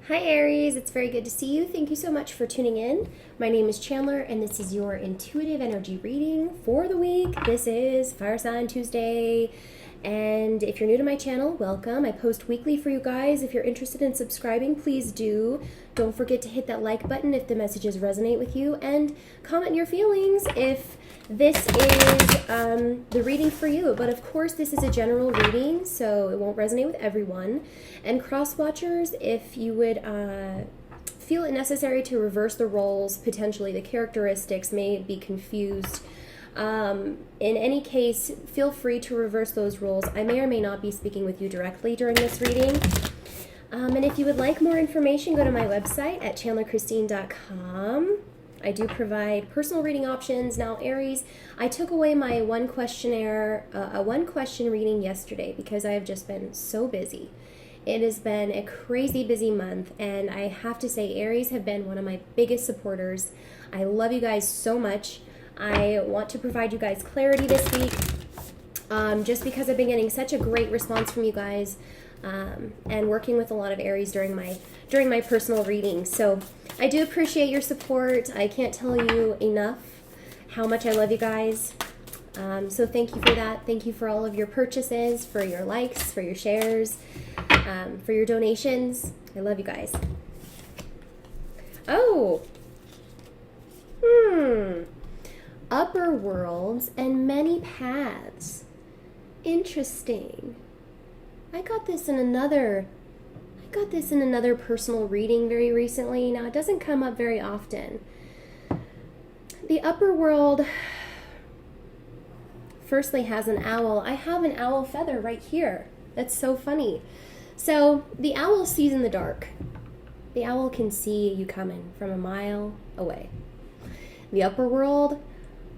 Hi Aries, it's very good to see you. Thank you so much for tuning in. My name is Chandler and this is your intuitive energy reading for the week. This is Fire Sign Tuesday. And if you're new to my channel, welcome. I post weekly for you guys. If you're interested in subscribing, please do. Don't forget to hit that like button if the messages resonate with you, and comment your feelings if this is the reading for you. But of course, this is a general reading, so it won't resonate with everyone. And cross-watchers, if you would feel it necessary to reverse the roles, potentially the characteristics may be confused. In any case, feel free to reverse those roles. I may or may not be speaking with you directly during this reading. And if you would like more information, go to my website at chandlerchristine.com. I do provide personal reading options. Now, Aries, I took away my one question reading yesterday because I have just been so busy. It has been a crazy busy month, and I have to say Aries have been one of my biggest supporters. I love you guys so much. I want to provide you guys clarity this week, just because I've been getting such a great response from you guys, and working with a lot of Aries during my personal readings. So I do appreciate your support. I can't tell you enough how much I love you guys. So thank you for that. Thank you for all of your purchases, for your likes, for your shares, for your donations. I love you guys. Oh. Upper worlds and many paths. Interesting. I got this in another personal reading very recently. Now, it doesn't come up very often. The upper world firstly has an owl. I have an owl feather right here. That's so funny. So the owl sees in the dark. The owl can see you coming from a mile away. The upper world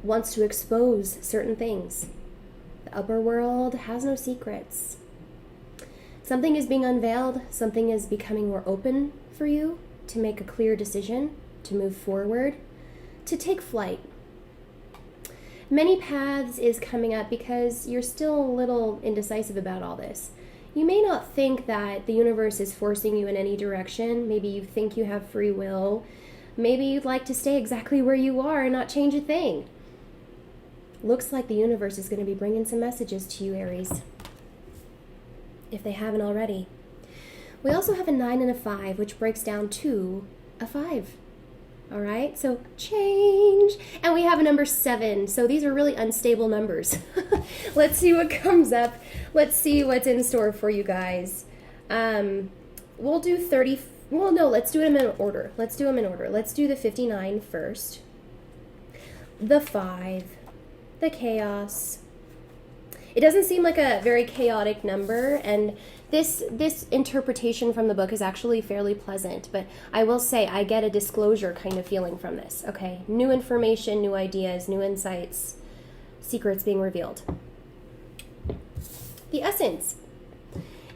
wants to expose certain things. The upper world has no secrets. Something is being unveiled. Something is becoming more open for you to make a clear decision, to move forward, to take flight. Many paths is coming up because you're still a little indecisive about all this. You may not think that the universe is forcing you in any direction. Maybe you think you have free will. Maybe you'd like to stay exactly where you are and not change a thing. Looks like the universe is going to be bringing some messages to you, Aries, if they haven't already. We also have a 9 and a 5, which breaks down to a 5. All right, so change. And we have a number 7. So these are really unstable numbers. Let's see what comes up. Let's see what's in store for you guys. We'll do 30. Well, no, let's do them in order. Let's do the 59 first. The 5. The chaos. It doesn't seem like a very chaotic number, and this interpretation from the book is actually fairly pleasant, but I will say I get a disclosure kind of feeling from this, okay? New information, new ideas, new insights, secrets being revealed. The essence.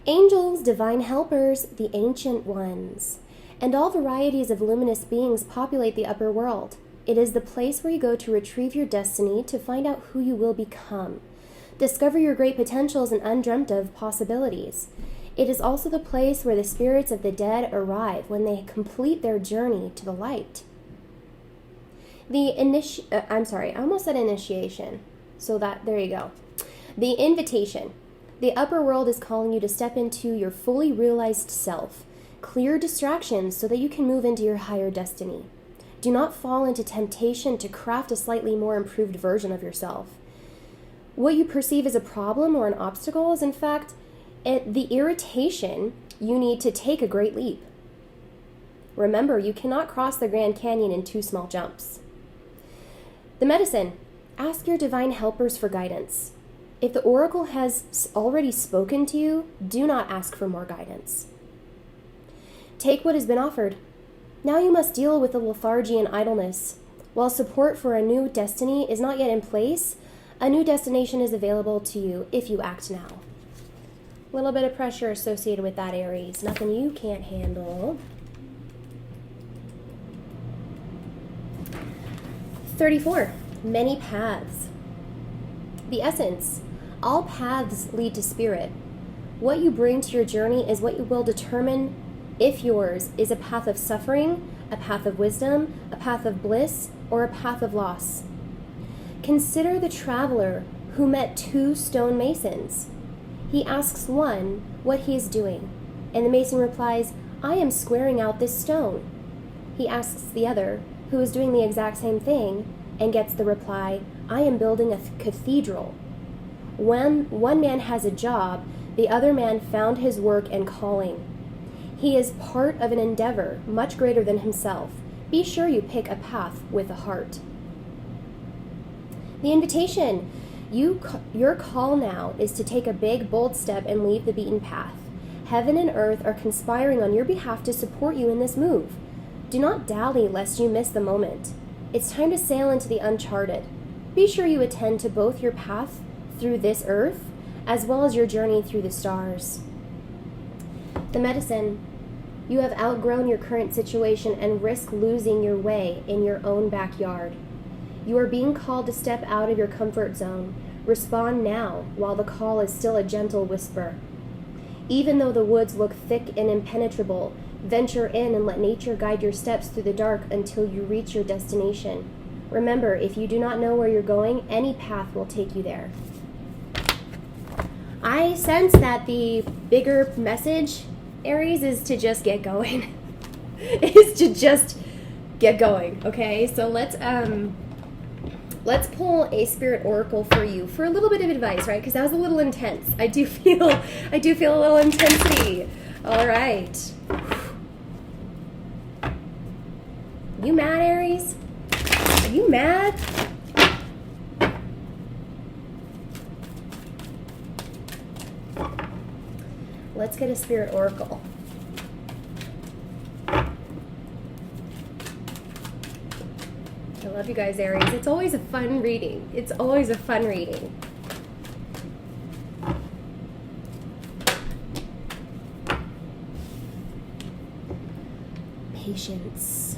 Angels, divine helpers, the ancient ones, and all varieties of luminous beings populate the upper world. It is the place where you go to retrieve your destiny, to find out who you will become. Discover your great potentials and undreamt of possibilities. It is also the place where the spirits of the dead arrive when they complete their journey to the light. I almost said initiation. So there you go. The invitation. The upper world is calling you to step into your fully realized self. Clear distractions so that you can move into your higher destiny. Do not fall into temptation to craft a slightly more improved version of yourself. What you perceive as a problem or an obstacle is, in fact, the irritation you need to take a great leap. Remember, you cannot cross the Grand Canyon in 2 small jumps. The medicine. Ask your divine helpers for guidance. If the oracle has already spoken to you, do not ask for more guidance. Take what has been offered. Now you must deal with the lethargy and idleness. While support for a new destiny is not yet in place, a new destination is available to you if you act now. A little bit of pressure associated with that, Aries. Nothing you can't handle. 34. Many paths. The essence. All paths lead to spirit. What you bring to your journey is what you will determine if yours is a path of suffering, a path of wisdom, a path of bliss, or a path of loss. Consider the traveler who met two stonemasons. He asks one what he is doing, and the mason replies, "I am squaring out this stone." He asks the other, who is doing the exact same thing, and gets the reply, "I am building a cathedral." When one man has a job, the other man found his work and calling. He is part of an endeavor much greater than himself. Be sure you pick a path with a heart. The invitation, your call now is to take a big, bold step and leave the beaten path. Heaven and earth are conspiring on your behalf to support you in this move. Do not dally lest you miss the moment. It's time to sail into the uncharted. Be sure you attend to both your path through this earth as well as your journey through the stars. The medicine, you have outgrown your current situation and risk losing your way in your own backyard. You are being called to step out of your comfort zone. Respond now while the call is still a gentle whisper. Even though the woods look thick and impenetrable, venture in and let nature guide your steps through the dark until you reach your destination. Remember, if you do not know where you're going, any path will take you there. I sense that the bigger message, Aries, is to just get going. Is to just get going, okay? So let's pull a spirit oracle for you for a little bit of advice, right? Because that was a little intense. I do feel a little intensity. All right. You mad, Aries? Are you mad? Let's get a spirit oracle. I love you guys, Aries. It's always a fun reading. It's always a fun reading. Patience.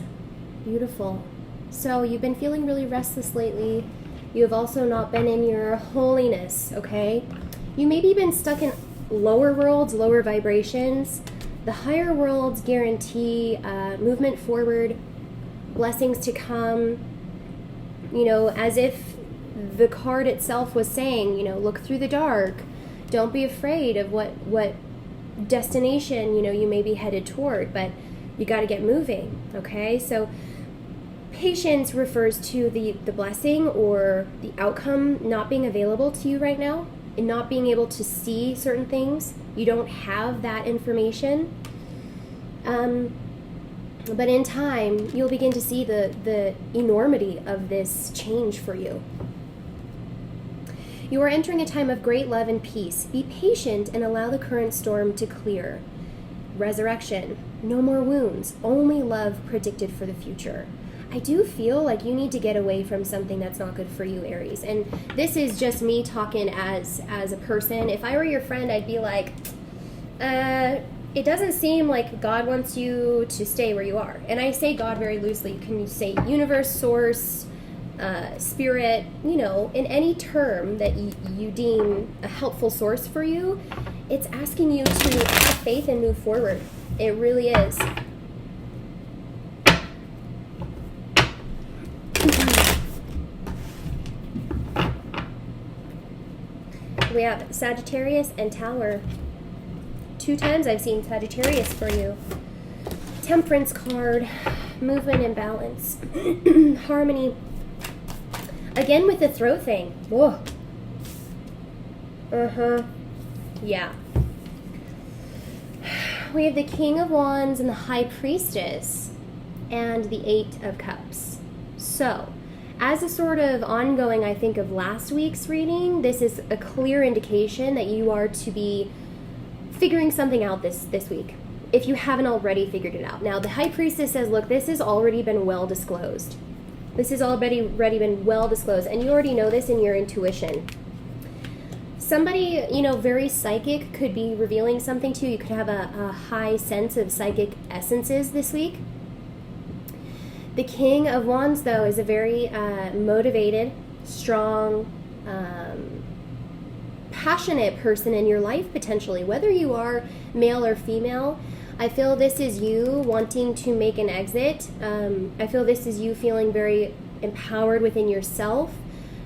Beautiful. So you've been feeling really restless lately. You have also not been in your holiness, okay? You maybe been stuck in lower worlds, lower vibrations. The higher worlds guarantee movement forward, blessings to come. You know, as if the card itself was saying, you know, look through the dark. Don't be afraid of what destination, you know, you may be headed toward, but you got to get moving, okay? So patience refers to the blessing or the outcome not being available to you right now, and not being able to see certain things. You don't have that information. But in time, you'll begin to see the enormity of this change for you. You are entering a time of great love and peace. Be patient and allow the current storm to clear. Resurrection. No more wounds. Only love predicted for the future. I do feel like you need to get away from something that's not good for you, Aries. And this is just me talking as a person. If I were your friend, I'd be like, it doesn't seem like God wants you to stay where you are. And I say God very loosely. You can say universe, source, spirit, you know, in any term that you deem a helpful source for you. It's asking you to have faith and move forward. It really is. We have Sagittarius and Tower. 2 times I've seen Sagittarius for you. Temperance card. Movement and balance. Harmony. Again with the throat thing. Whoa. Yeah. We have the King of Wands and the High Priestess and the 8 of Cups. So, as a sort of ongoing, I think, of last week's reading, this is a clear indication that you are to be figuring something out this week, if you haven't already figured it out. Now, the High Priestess says, look, this has already been well disclosed. This has already been well disclosed, and you already know this in your intuition. Somebody, you know, very psychic could be revealing something to you. You could have a high sense of psychic essences this week. The King of Wands, though, is a very motivated, strong, passionate person in your life, potentially. Whether you are male or female, I feel this is you wanting to make an exit. I feel this is you feeling very empowered within yourself,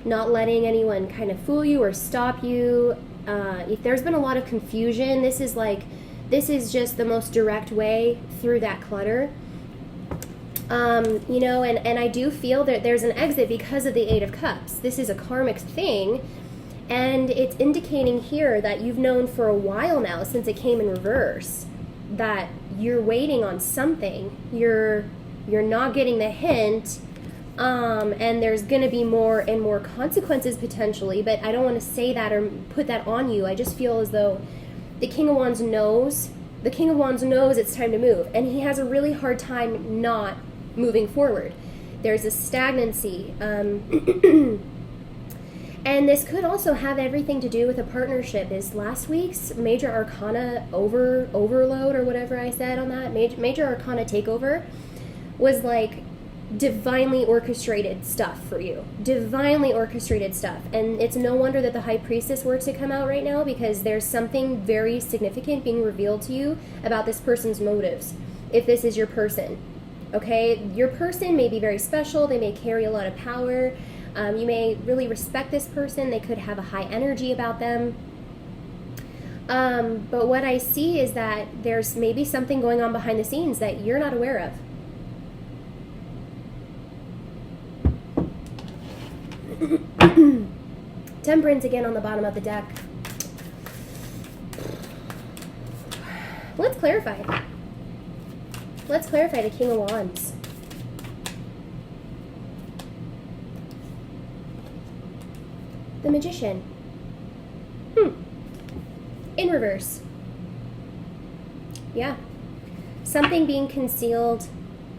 not letting anyone kind of fool you or stop you. If there's been a lot of confusion, this is just the most direct way through that clutter. You know, and I do feel that there's an exit because of the Eight of Cups. This is a karmic thing, and it's indicating here that you've known for a while now, since it came in reverse, that you're waiting on something. You're not getting the hint, and there's going to be more and more consequences potentially, but I don't want to say that or put that on you. I just feel as though the King of Wands knows. The King of Wands knows it's time to move, and he has a really hard time not moving forward. There's a stagnancy. And this could also have everything to do with a partnership. Is last week's Major Arcana overload, or whatever I said on that, Major Arcana takeover, was like divinely orchestrated stuff for you. Divinely orchestrated stuff. And it's no wonder that the High Priestess were to come out right now, because there's something very significant being revealed to you about this person's motives, if this is your person. Okay, your person may be very special. They may carry a lot of power. You may really respect this person. They could have a high energy about them. But what I see is that there's maybe something going on behind the scenes that you're not aware of. Temperance again on the bottom of the deck. Let's clarify. Let's clarify the King of Wands. The Magician. In reverse. Yeah. Something being concealed,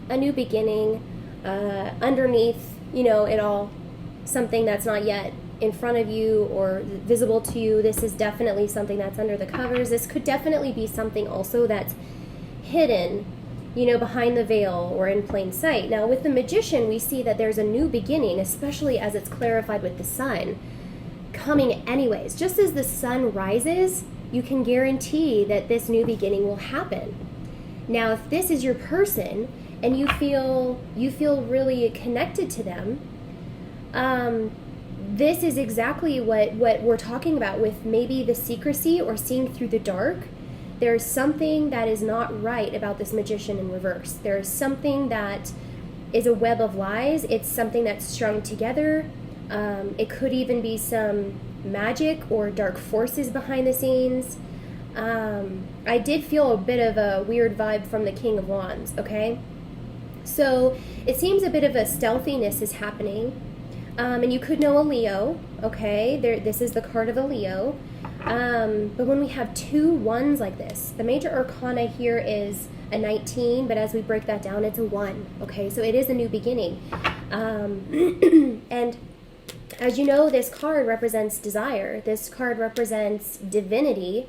a new beginning, underneath, you know, it all. Something that's not yet in front of you or visible to you. This is definitely something that's under the covers. This could definitely be something also that's hidden, you know, behind the veil or in plain sight. Now, with the Magician, we see that there's a new beginning, especially as it's clarified with the sun, coming anyways. Just as the sun rises, you can guarantee that this new beginning will happen. Now, if this is your person and you feel really connected to them, this is exactly what we're talking about with maybe the secrecy or seeing through the dark. There's something that is not right about this Magician in reverse. There's something that is a web of lies. It's something that's strung together. It could even be some magic or dark forces behind the scenes. I did feel a bit of a weird vibe from the King of Wands, okay? So it seems a bit of a stealthiness is happening. And you could know a Leo, okay? This is the card of a Leo. But when we have two ones like this, the Major Arcana here is a 19, but as we break that down, it's a 1, okay? So it is a new beginning. And as you know, this card represents desire. This card represents divinity,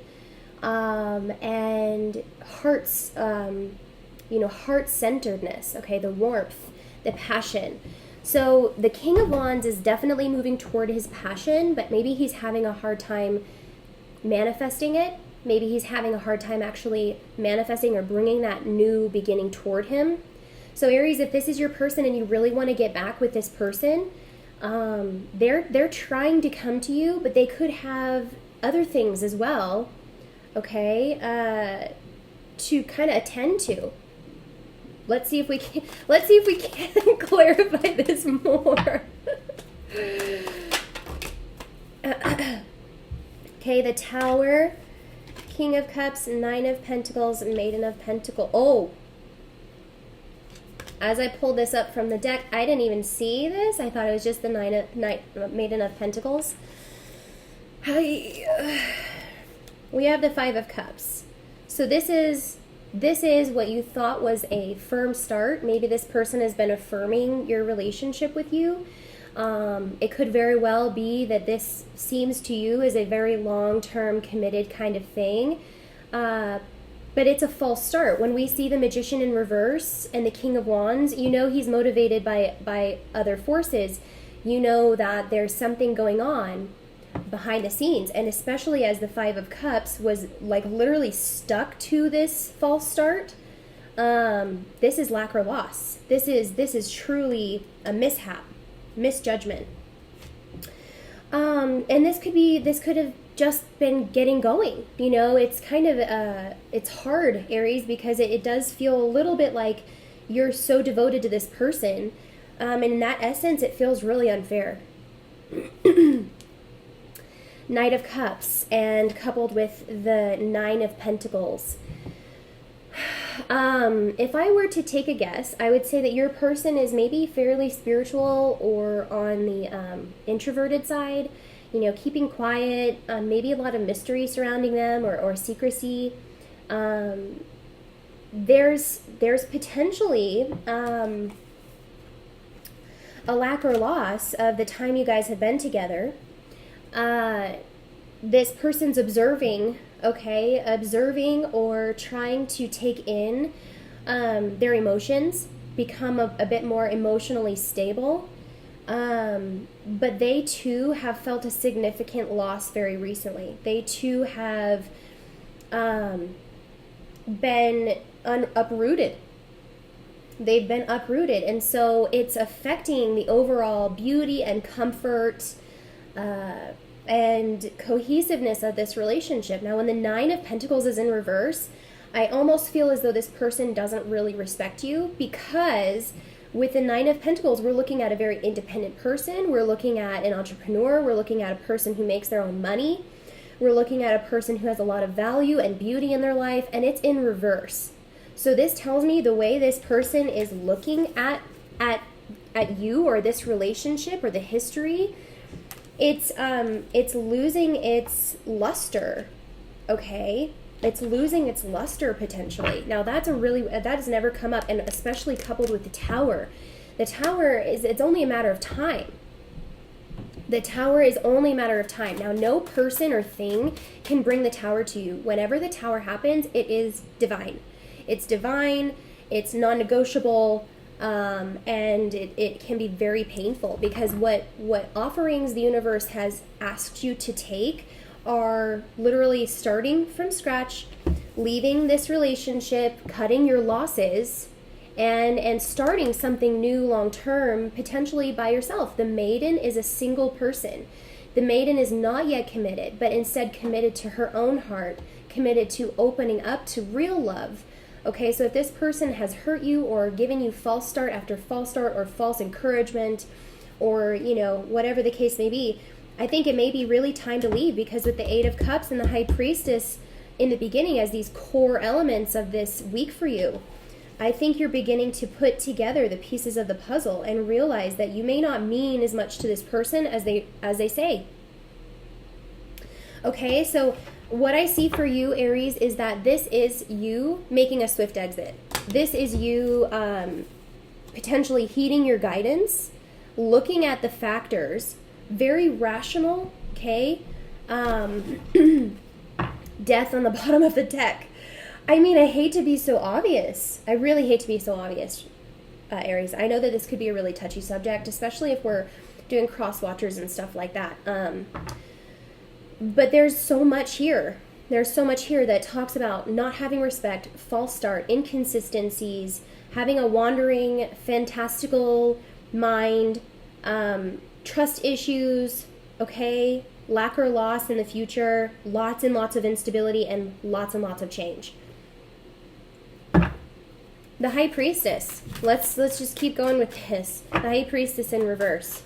and heart's, heart-centeredness, okay? The warmth, the passion. So the King of Wands is definitely moving toward his passion, but maybe he's having a hard time manifesting it. Maybe he's having a hard time actually manifesting or bringing that new beginning toward him. So Aries, if this is your person and you really want to get back with this person, they're trying to come to you, but they could have other things as well, okay, to kind of attend to. Let's see if we can clarify this more. Okay, the Tower, King of Cups, 9 of Pentacles, Maiden of Pentacles. Oh, as I pulled this up from the deck, I didn't even see this. I thought it was just the Maiden of Pentacles. We have the 5 of Cups. So this is what you thought was a firm start. Maybe this person has been affirming your relationship with you. It could very well be that this seems to you as a very long-term committed kind of thing. But it's a false start. When we see the Magician in reverse and the King of Wands, you know he's motivated by other forces. You know that there's something going on. behind the scenes. And especially as the Five of Cups was like literally stuck to this false start, this is lack or loss. This is truly a mishap, misjudgment. And this could have just been getting going. You know, it's kind of, it's hard, Aries, because it does feel a little bit like you're so devoted to this person. And in that essence, it feels really unfair. Knight of Cups, and coupled with the Nine of Pentacles. If I were to take a guess, I would say that your person is maybe fairly spiritual or on the introverted side, you know, keeping quiet, maybe a lot of mystery surrounding them or secrecy. There's potentially a lack or loss of the time you guys have been together. This person's observing or trying to take in their emotions, become a bit more emotionally stable. But they too have felt a significant loss very recently. They too have been uprooted. They've been uprooted, and so it's affecting the overall beauty and comfort and cohesiveness of this relationship. Now, when the Nine of Pentacles is in reverse, I almost feel as though this person doesn't really respect you, because with the Nine of Pentacles, we're looking at a very independent person. We're looking at an entrepreneur. We're looking at a person who makes their own money. We're looking at a person who has a lot of value and beauty in their life, and it's in reverse. So this tells me the way this person is looking at you or this relationship or the history, it's losing its luster, okay? It's losing its luster potentially. Now that has never come up, and especially coupled with the Tower. The Tower it's only a matter of time. The Tower is only a matter of time. Now, no person or thing can bring the Tower to you. Whenever the Tower happens, it is divine. It's divine, it's non-negotiable, and it can be very painful, because what offerings the universe has asked you to take are literally starting from scratch, leaving this relationship, cutting your losses, and starting something new long-term, potentially by yourself. The Maiden is a single person. The Maiden is not yet committed, but instead committed to her own heart, committed to opening up to real love. Okay, so if this person has hurt you or given you false start after false start or false encouragement, or, you know, whatever the case may be, I think it may be really time to leave, because with the Eight of Cups and the High Priestess in the beginning as these core elements of this week for you, I think you're beginning to put together the pieces of the puzzle and realize that you may not mean as much to this person as they say. Okay, so what I see for you, Aries, is that this is you making a swift exit. This is you potentially heeding your guidance, looking at the factors, very rational, okay? Death on the bottom of the deck. I mean, I hate to be so obvious. I really hate to be so obvious, Aries. I know that this could be a really touchy subject, especially if we're doing cross watchers and stuff like that. But there's so much here. There's so much here that talks about not having respect, false start, inconsistencies, having a wandering, fantastical mind, trust issues, okay? Lack or loss in the future, lots and lots of instability, and lots of change. The High Priestess. Let's just keep going with this. The High Priestess in reverse.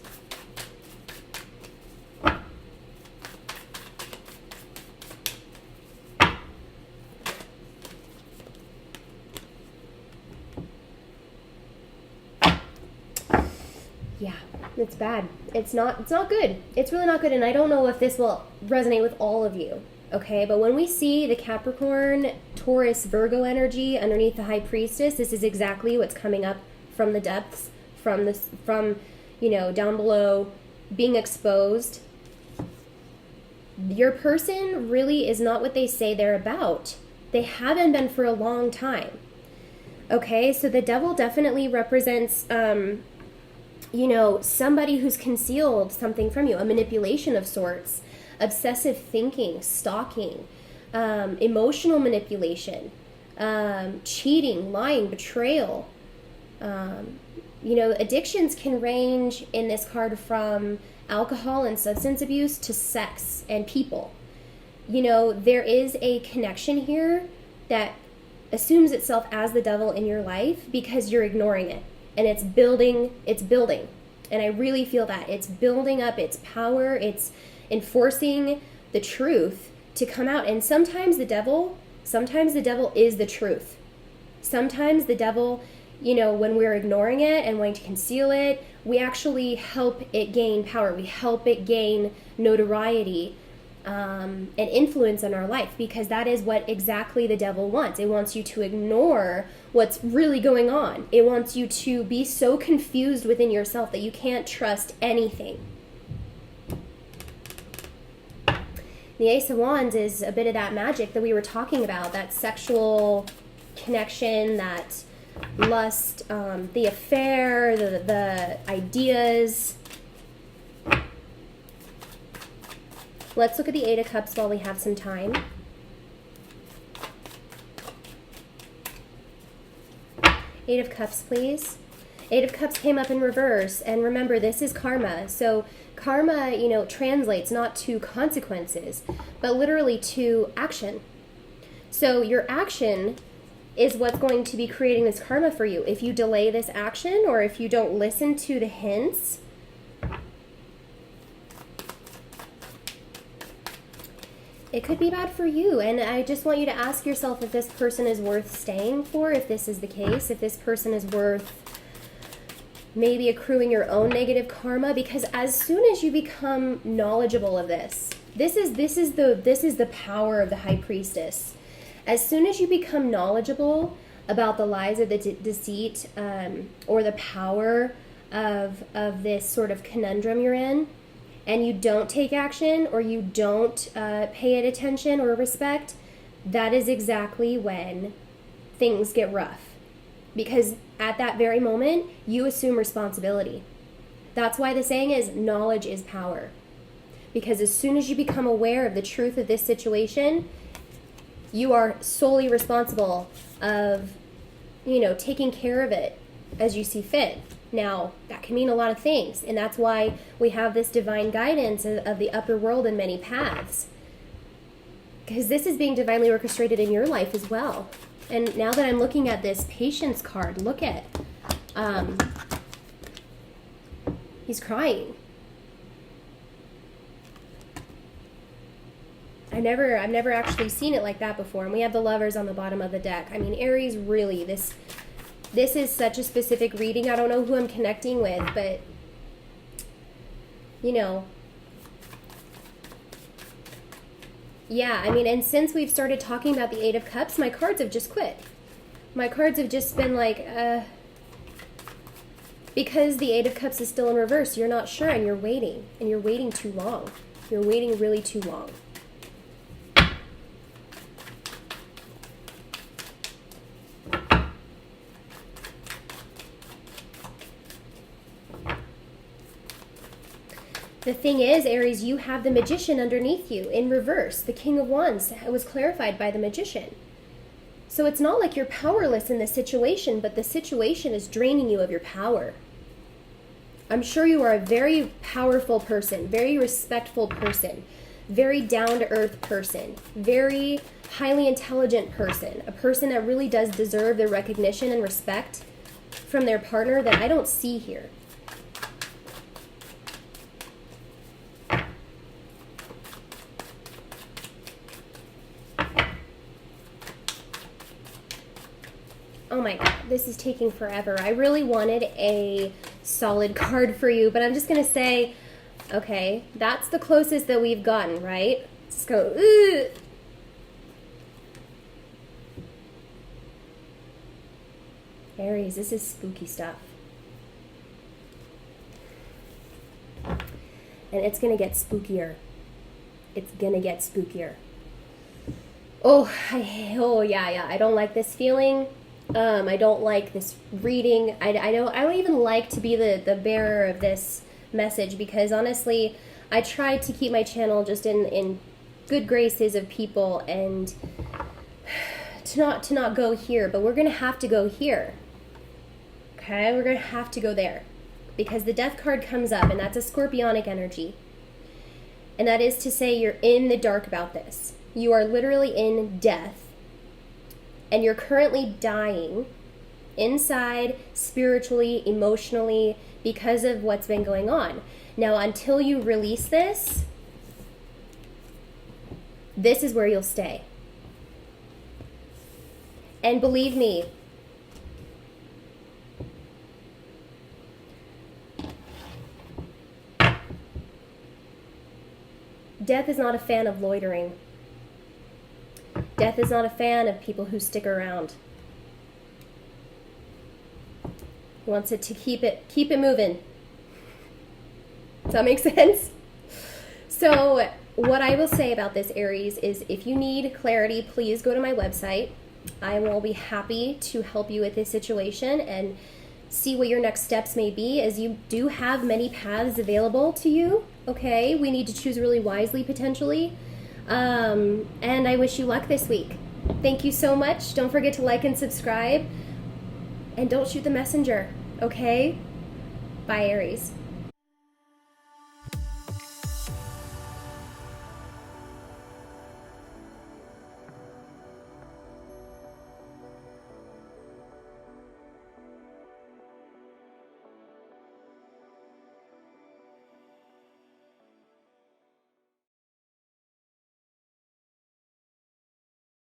Yeah, it's bad. It's not good. It's really not good, and I don't know if this will resonate with all of you. Okay, but when we see the Capricorn, Taurus, Virgo energy underneath the High Priestess, this is exactly what's coming up from the depths, from you know, down below, being exposed. Your person really is not what they say they're about. They haven't been for a long time. Okay, so the Devil definitely represents, you know, somebody who's concealed something from you, a manipulation of sorts. obsessive thinking, stalking, emotional manipulation, cheating, lying, betrayal. Addictions can range in this card from alcohol and substance abuse to sex and people. There is a connection here that assumes itself as the devil in your life because you're ignoring it. And it's building. And I really feel that. It's building up its power. It's enforcing the truth to come out. And sometimes the devil is the truth. Sometimes the devil, when we're ignoring it and wanting to conceal it, we actually help it gain power. We help it gain notoriety and influence in our life, because that is what exactly the devil wants. It wants you to ignore what's really going on. It wants you to be so confused within yourself that you can't trust anything. The Ace of Wands is a bit of that magic that we were talking about, that sexual connection, that lust, the affair, the ideas. Let's look at the Eight of Cups while we have some time. Eight of Cups, please. Eight of Cups came up in reverse, and remember, this is karma. So karma, translates not to consequences, but literally to action. So your action is what's going to be creating this karma for you. If you delay this action, or if you don't listen to the hints, it could be bad for you. And I just want you to ask yourself if this person is worth staying for, if this is the case, if this person is worth maybe accruing your own negative karma, because as soon as you become knowledgeable of this is the power of the High Priestess. As soon as you become knowledgeable about the lies of the deceit, or the power of this sort of conundrum you're in, and you don't take action, or you don't pay it attention or respect, that is exactly when things get rough. Because at that very moment, you assume responsibility. That's why the saying is, knowledge is power. Because as soon as you become aware of the truth of this situation, you are solely responsible of, taking care of it as you see fit. Now, that can mean a lot of things, and that's why we have this divine guidance of the upper world in many paths. Because this is being divinely orchestrated in your life as well. And now that I'm looking at this patience card, look at, he's crying. I've never actually seen it like that before. And we have the Lovers on the bottom of the deck. I mean, Aries, really, this is such a specific reading. I don't know who I'm connecting with, but, yeah, I mean, and since we've started talking about the Eight of Cups, my cards have just quit. My cards have just been like, because the Eight of Cups is still in reverse, you're not sure, and you're waiting too long. You're waiting really too long. The thing is, Aries, you have the Magician underneath you in reverse. The King of Wands was clarified by the Magician. So it's not like you're powerless in this situation, but the situation is draining you of your power. I'm sure you are a very powerful person, very respectful person, very down-to-earth person, very highly intelligent person, a person that really does deserve the recognition and respect from their partner that I don't see here. Oh my God, this is taking forever. I really wanted a solid card for you, but I'm just going to say, okay, that's the closest that we've gotten, right? Let's go, ugh. Aries, this is spooky stuff. And it's going to get spookier. It's going to get spookier. Oh yeah, I don't like this feeling. I don't like this reading. I don't even like to be the bearer of this message, because honestly, I tried to keep my channel just in good graces of people and to not go here, but we're going to have to go here. Okay, we're going to have to go there because the death card comes up, and that's a scorpionic energy. And that is to say you're in the dark about this. You are literally in death, and you're currently dying inside, spiritually, emotionally, because of what's been going on. Now, until you release this, this is where you'll stay. And believe me, death is not a fan of loitering. Death is not a fan of people who stick around. He wants it to keep it moving. Does that make sense? So what I will say about this, Aries, is if you need clarity, please go to my website. I will be happy to help you with this situation and see what your next steps may be, as you do have many paths available to you. Okay, we need to choose really wisely potentially. And I wish you luck this week. Thank you so much. Don't forget to like and subscribe. And don't shoot the messenger, okay? Bye, Aries.